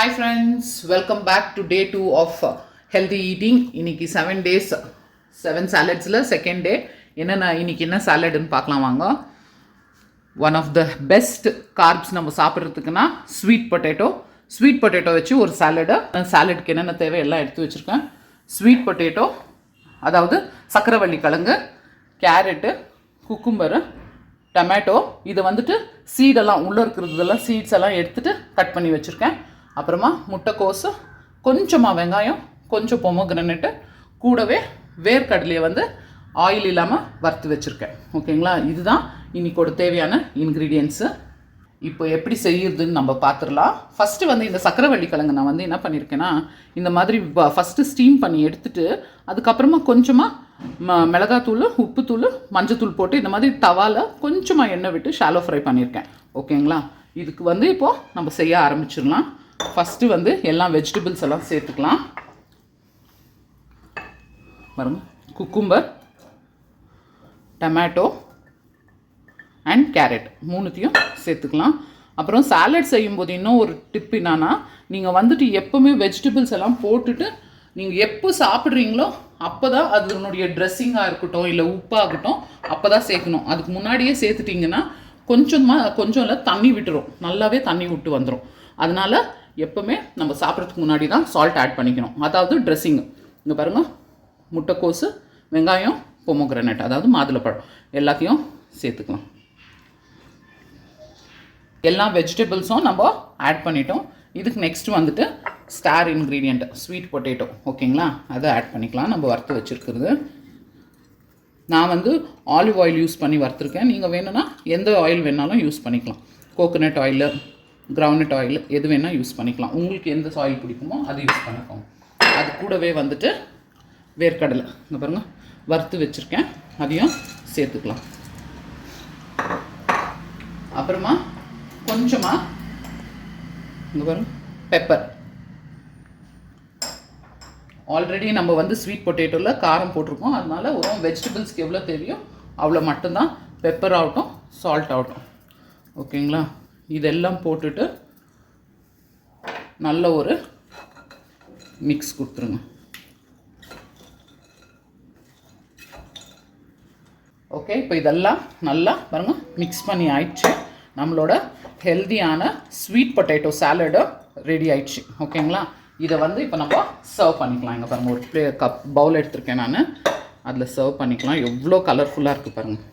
Hi friends, welcome back to day 2 of healthy eating. இன்னைக்கு 7 days 7 saladsல second day. இன்னைக்கு என்ன சாலட்னு பார்க்கலாம் வாங்க. One of the best carbs நம்ம சாப்பிட்றதுக்குனா ஸ்வீட் பொட்டேட்டோ வச்சு ஒரு சாலடுக்கு என்னென்ன தேவை எல்லாம் எடுத்து வச்சுருக்கேன். ஸ்வீட் பொட்டேட்டோ அதாவது சக்கரவள்ளி கிழங்கு, கேரட்டு, குக்கும்பரு, டொமேட்டோ, இது வந்துட்டு சீடெல்லாம் உள்ளே இருக்கிறதெல்லாம் சீட்ஸ் எல்லாம் எடுத்துகிட்டு கட் பண்ணி வச்சுருக்கேன். அப்புறமா முட்டைக்கோசு, கொஞ்சமாக வெங்காயம், கொஞ்சம் பொமோகிரானேட்டு, கூடவே வேர்க்கடலையை ஆயில் இல்லாமல் வறுத்து வச்சுருக்கேன். ஓகேங்களா, இதுதான் இன்றைக்கோட தேவையான இன்க்ரீடியன்ஸு. இப்போ எப்படி செய்யுறதுன்னு நம்ம பார்த்துடலாம். ஃபஸ்ட்டு இந்த சக்கரவள்ளி கிழங்கு நான் என்ன பண்ணியிருக்கேன்னா, இந்த மாதிரி ஃபஸ்ட்டு ஸ்டீம் பண்ணி எடுத்துகிட்டு அதுக்கப்புறமா கொஞ்சமாக மிளகாத்தூள், உப்புத்தூள், மஞ்சத்தூள் போட்டு இந்த மாதிரி தவாவில் கொஞ்சமாக எண்ணெய் விட்டு ஷாலோ ஃப்ரை பண்ணியிருக்கேன். ஓகேங்களா, இதுக்கு இப்போது நம்ம செய்ய ஆரம்பிச்சிடலாம். ஃபஸ்ட்டு எல்லா வெஜிடபிள்ஸ் எல்லாம் சேர்த்துக்கலாம். பாருங்க, குக்கும்பர், டொமேட்டோ அண்ட் கேரட் மூணுத்தையும் சேர்த்துக்கலாம். அப்புறம் சாலட் செய்யும்போது இன்னும் ஒரு டிப் என்னன்னா, நீங்கள் எப்போவுமே வெஜிடபிள்ஸ் எல்லாம் போட்டுட்டு நீங்கள் எப்போ சாப்பிட்றீங்களோ அப்போ தான் அதனுடைய ட்ரெஸ்ஸிங்காக இருக்கட்டும் இல்லை உப்பாகட்டும் அப்போ தான் சேர்க்கணும். அதுக்கு முன்னாடியே சேர்த்துட்டிங்கன்னா கொஞ்சம் இல்லை தண்ணி விட்டுரும், நல்லாவே தண்ணி விட்டு வந்துடும். அதனால் எப்போவுமே நம்ம சாப்பிட்றதுக்கு முன்னாடி தான் சால்ட் ஆட் பண்ணிக்கணும். அதாவது ட்ரெஸ்ஸிங்கு இங்கே பாருங்கள், முட்டைக்கோசு, வெங்காயம், பொமோகிரானேட் அதாவது மாதுளப்பழம் எல்லாத்தையும் சேர்த்துக்கலாம். எல்லா வெஜிடபிள்ஸும் நம்ம ஆட் பண்ணிட்டோம். இதுக்கு next star ingredient sweet potato. ஓகேங்களா, அதை ஆட் பண்ணிக்கலாம். நம்ம வறுத்து வச்சுருக்கிறது நான் ஆலிவ் ஆயில் யூஸ் பண்ணி வறுத்துருக்கேன். நீங்கள் வேணும்னா எந்த ஆயில் வேணாலும் யூஸ் பண்ணிக்கலாம். கோகோனட் ஆயில், கிரவுண்ட்நட் ஆயில் எது வேணால் யூஸ் பண்ணிக்கலாம். உங்களுக்கு எந்த ஆயில் பிடிக்குமோ அது யூஸ் பண்ணிக்கோங்க. அது கூடவே வேர்க்கடலை இங்கே பாருங்கள் வறுத்து வச்சுருக்கேன், அதையும் சேர்த்துக்கலாம். அப்புறமா கொஞ்சமாக இங்கே பாருங்கள் பெப்பர். ஆல்ரெடி நம்ம ஸ்வீட் பொட்டேட்டோவில் காரம் போட்டிருக்கோம், அதனால் ஒரு வெஜிடபிள்ஸ்க்கு எவ்வளோ தேவையோ அவ்வளோ மட்டும்தான் பெப்பர் ஆகட்டும் சால்ட் ஆகட்டும். ஓகேங்களா, இதெல்லாம் போட்டுட்டு நல்ல ஒரு மிக்ஸ் கொடுத்துருங்க. ஓகே, இப்போ இதெல்லாம் நல்லா பாருங்கள் மிக்ஸ் பண்ணி ஆயிடுச்சு. நம்மளோட ஹெல்தியான ஸ்வீட் பொட்டேட்டோ சாலடு ரெடி ஆயிடுச்சு. ஓகேங்களா, இதை இப்போ நம்ம சர்வ் பண்ணிக்கலாம். இங்கே பாருங்கள், ஒரு பவுல் எடுத்துருக்கேன் நான், அதில் சர்வ் பண்ணிக்கலாம். எவ்வளோ கலர்ஃபுல்லாக இருக்குது பாருங்கள்.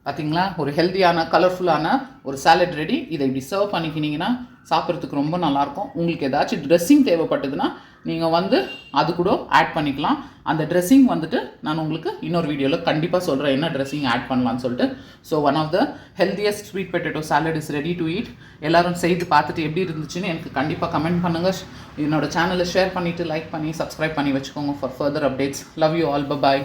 பார்த்திங்களா, ஒரு ஹெல்த்தியான கலர்ஃபுல்லான ஒரு சாலட் ரெடி. இதை இப்படி சர்வ் பண்ணிக்கினீங்கன்னா சாப்பிட்றதுக்கு ரொம்ப நல்லாயிருக்கும். உங்களுக்கு ஏதாச்சும் ட்ரெஸ்ஸிங் தேவைப்பட்டதுன்னா நீங்கள் அது கூட ஆட் பண்ணிக்கலாம். அந்த ட்ரெஸ்ஸிங் நான் உங்களுக்கு இன்னொரு வீடியோவில் கண்டிப்பாக சொல்கிறேன் என்ன ட்ரெஸ்ஸிங் ஆட் பண்ணலான்னு சொல்லிட்டு. So one of the healthiest sweet potato salad is ready to eat. எல்லோரும் செய்து பார்த்துட்டு எப்படி இருந்துச்சுன்னு எனக்கு கண்டிப்பாக கமெண்ட் பண்ணுங்கள். என்னோட சேனலை ஷேர் பண்ணிவிட்டு லைக் பண்ணி சப்ஸ்கிரைப் பண்ணி வச்சுக்கோங்க for further updates. Love you all, bye.